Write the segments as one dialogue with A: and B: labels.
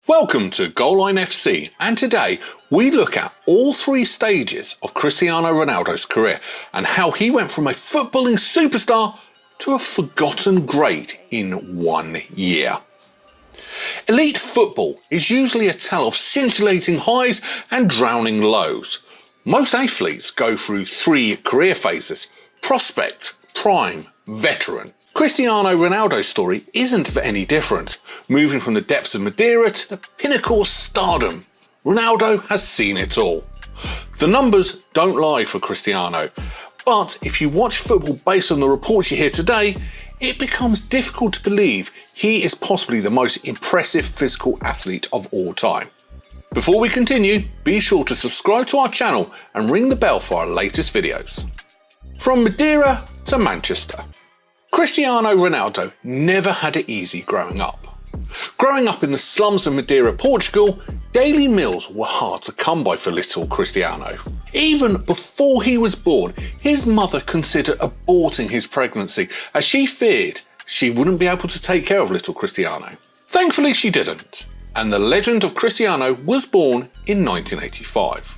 A: Welcome to Goalline FC, and today we look at all three stages of Cristiano Ronaldo's career and how he went from a footballing superstar to a forgotten great in 1 year. Elite football is usually a tale of scintillating highs and drowning lows. Most athletes go through three career phases: prospect, prime, veteran. Cristiano Ronaldo's story isn't any different, moving from the depths of Madeira to the pinnacle of stardom. Ronaldo has seen it all. The numbers don't lie for Cristiano, but if you watch football based on the reports you hear today, it becomes difficult to believe he is possibly the most impressive physical athlete of all time. Before we continue, be sure to subscribe to our channel and ring the bell for our latest videos. From Madeira to Manchester. Cristiano Ronaldo never had it easy growing up. Growing up in the slums of Madeira, Portugal, daily meals were hard to come by for little Cristiano. Even before he was born, his mother considered aborting his pregnancy as she feared she wouldn't be able to take care of little Cristiano. Thankfully she didn't, and the legend of Cristiano was born in 1985.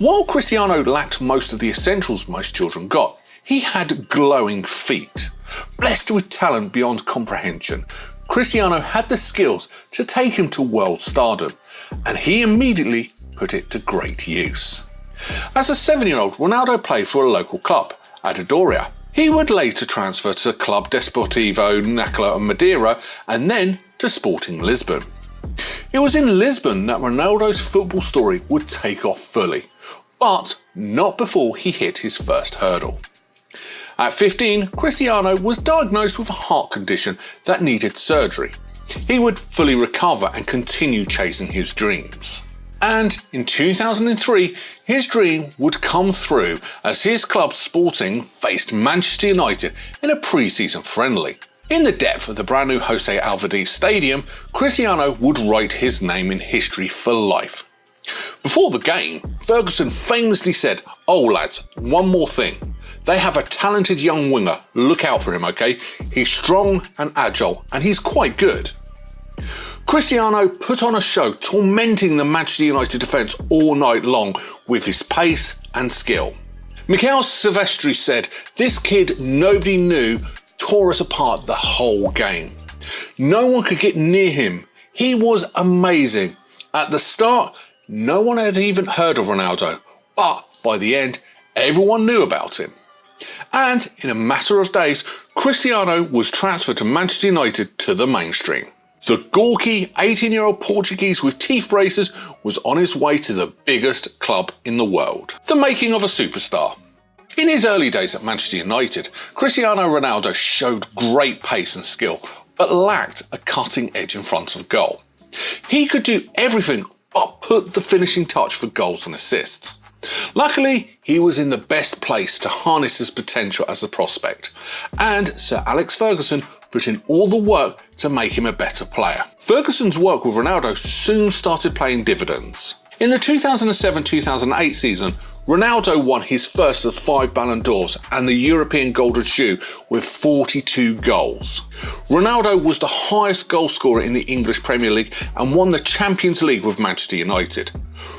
A: While Cristiano lacked most of the essentials most children got, he had glowing feet. Blessed with talent beyond comprehension, Cristiano had the skills to take him to world stardom, and he immediately put it to great use. As a 7-year-old, Ronaldo played for a local club, Adoria. He would later transfer to Club Desportivo Nacional of Madeira and then to Sporting Lisbon. It was in Lisbon that Ronaldo's football story would take off fully, but not before he hit his first hurdle. At 15, Cristiano was diagnosed with a heart condition that needed surgery. He would fully recover and continue chasing his dreams. And in 2003, his dream would come through as his club Sporting faced Manchester United in a pre-season friendly. In the depth of the brand new Jose Alvarez Stadium, Cristiano would write his name in history for life. Before the game, Ferguson famously said, "Oh lads, one more thing. They have a talented young winger, look out for him, okay? He's strong and agile, and he's quite good." Cristiano put on a show, tormenting the Manchester United defence all night long with his pace and skill. Michael Silvestri said, "This kid nobody knew tore us apart the whole game. No one could get near him. He was amazing. At the start, no one had even heard of Ronaldo, but by the end, everyone knew about him." And in a matter of days, Cristiano was transferred to Manchester United to the mainstream. The gawky 18-year-old Portuguese with teeth braces was on his way to the biggest club in the world. The making of a superstar. In his early days at Manchester United, Cristiano Ronaldo showed great pace and skill, but lacked a cutting edge in front of goal. He could do everything but put the finishing touch for goals and assists. Luckily, he was in the best place to harness his potential as a prospect, and Sir Alex Ferguson put in all the work to make him a better player. Ferguson's work with Ronaldo soon started paying dividends. In the 2007-2008 season, Ronaldo won his first of 5 Ballon d'Ors and the European Golden Shoe with 42 goals. Ronaldo was the highest goal scorer in the English Premier League and won the Champions League with Manchester United.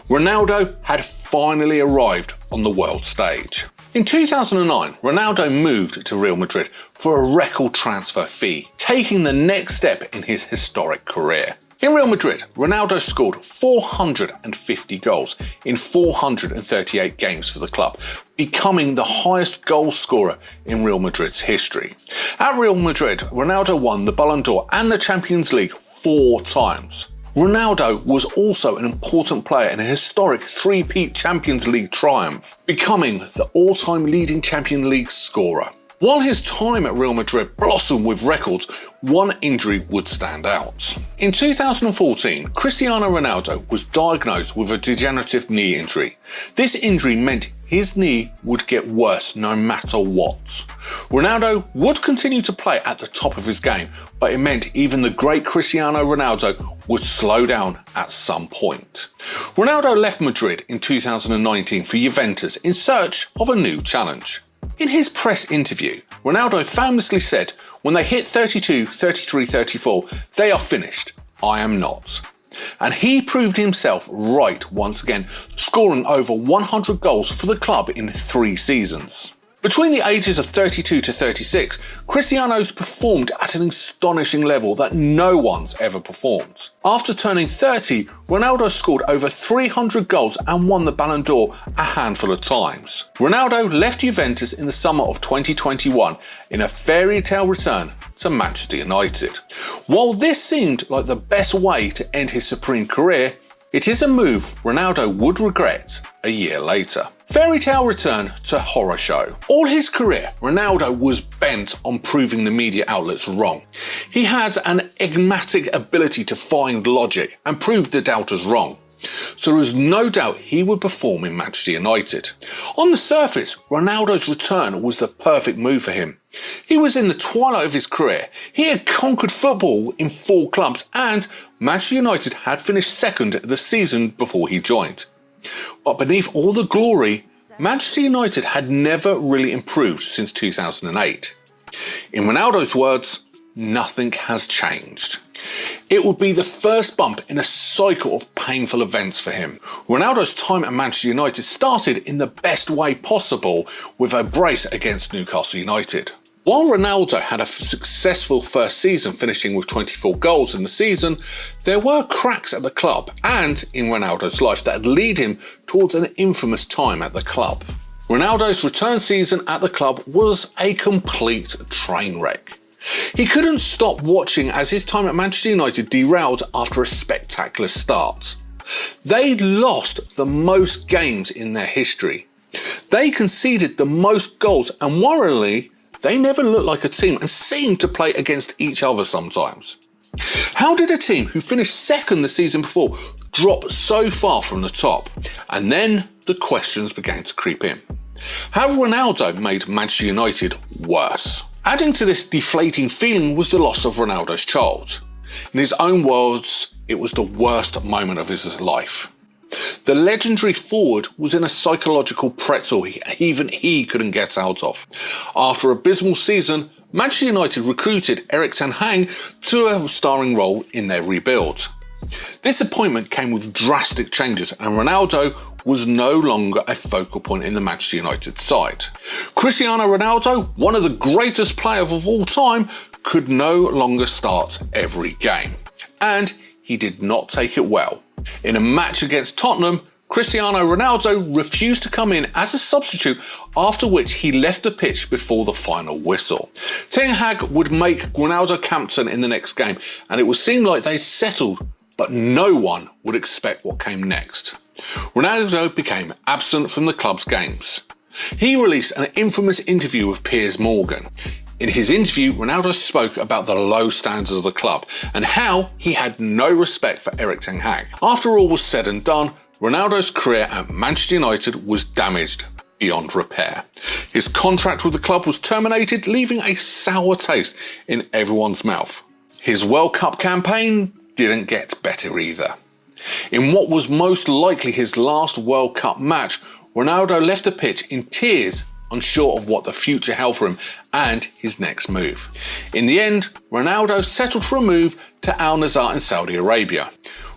A: Ronaldo had finally arrived on the world stage. In 2009, Ronaldo moved to Real Madrid for a record transfer fee, taking the next step in his historic career. In Real Madrid, Ronaldo scored 450 goals in 438 games for the club, becoming the highest goal scorer in Real Madrid's history. At Real Madrid, Ronaldo won the Ballon d'Or and the Champions League 4 times. Ronaldo was also an important player in a historic 3-peat Champions League triumph, becoming the all-time leading Champions League scorer. While his time at Real Madrid blossomed with records, one injury would stand out. In 2014, Cristiano Ronaldo was diagnosed with a degenerative knee injury. This injury meant his knee would get worse no matter what. Ronaldo would continue to play at the top of his game, but it meant even the great Cristiano Ronaldo would slow down at some point. Ronaldo left Madrid in 2019 for Juventus in search of a new challenge. In his press interview, Ronaldo famously said, "When they hit 32, 33, 34, they are finished. I am not." And he proved himself right once again, scoring over 100 goals for the club in 3 seasons. Between the ages of 32 to 36, Cristiano's performed at an astonishing level that no one's ever performed. After turning 30, Ronaldo scored over 300 goals and won the Ballon d'Or a handful of times. Ronaldo left Juventus in the summer of 2021 in a fairy tale return to Manchester United. While this seemed like the best way to end his supreme career, it is a move Ronaldo would regret a year later. Fairy tale return to horror show. All his career, Ronaldo was bent on proving the media outlets wrong. He had an enigmatic ability to find logic and prove the doubters wrong. So there was no doubt he would perform in Manchester United. On the surface, Ronaldo's return was the perfect move for him. He was in the twilight of his career. He had conquered football in 4 clubs, and Manchester United had finished second the season before he joined. But beneath all the glory, Manchester United had never really improved since 2008. In Ronaldo's words, nothing has changed. It would be the first bump in a cycle of painful events for him. Ronaldo's time at Manchester United started in the best way possible with a brace against Newcastle United. While Ronaldo had a successful first season, finishing with 24 goals in the season, there were cracks at the club and in Ronaldo's life that lead him towards an infamous time at the club. Ronaldo's return season at the club was a complete train wreck. He couldn't stop watching as his time at Manchester United derailed after a spectacular start. They lost the most games in their history. They conceded the most goals, and worryingly, they never looked like a team and seemed to play against each other sometimes. How did a team who finished second the season before drop so far from the top? And then the questions began to creep in. How Ronaldo made Manchester United worse? Adding to this deflating feeling was the loss of Ronaldo's child. In his own words, it was the worst moment of his life. The legendary forward was in a psychological pretzel even he couldn't get out of. After an abysmal season, Manchester United recruited Erik ten Hag to a starring role in their rebuild. This appointment came with drastic changes, and Ronaldo was no longer a focal point in the Manchester United side. Cristiano Ronaldo, one of the greatest players of all time, could no longer start every game. And he did not take it well. In a match against Tottenham, Cristiano Ronaldo refused to come in as a substitute, after which he left the pitch before the final whistle. Ten Hag would make Ronaldo captain in the next game, and it would seem like they'd settled, but no one would expect what came next. Ronaldo became absent from the club's games. He released an infamous interview with Piers Morgan. In his interview, Ronaldo spoke about the low standards of the club and how he had no respect for Erik ten Hag. After all was said and done, Ronaldo's career at Manchester United was damaged beyond repair. His contract with the club was terminated, leaving a sour taste in everyone's mouth. His World Cup campaign didn't get better either. In what was most likely his last World Cup match, Ronaldo left the pitch in tears, unsure of what the future held for him and his next move. In the end, Ronaldo settled for a move to Al Nassr in Saudi Arabia.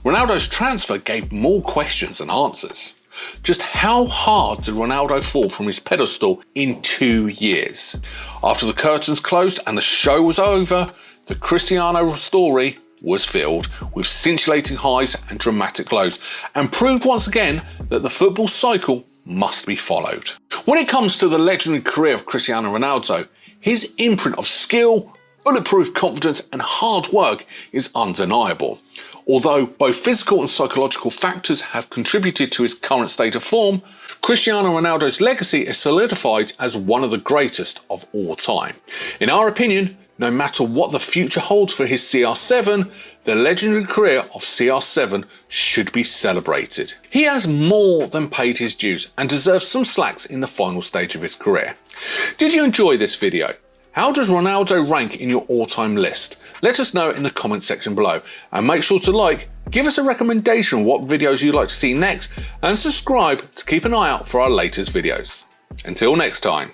A: Ronaldo's transfer gave more questions than answers. Just how hard did Ronaldo fall from his pedestal in 2 years? After the curtains closed and the show was over, the Cristiano story was filled with scintillating highs and dramatic lows, and proved once again that the football cycle must be followed. When it comes to the legendary career of Cristiano Ronaldo, his imprint of skill, bulletproof confidence and hard work is undeniable. Although both physical and psychological factors have contributed to his current state of form, Cristiano Ronaldo's legacy is solidified as one of the greatest of all time. In our opinion, no matter what the future holds for his CR7, the legendary career of CR7 should be celebrated. He has more than paid his dues and deserves some slacks in the final stage of his career. Did you enjoy this video? How does Ronaldo rank in your all-time list? Let us know in the comment section below, and make sure to like, give us a recommendation on what videos you'd like to see next, and subscribe to keep an eye out for our latest videos. Until next time.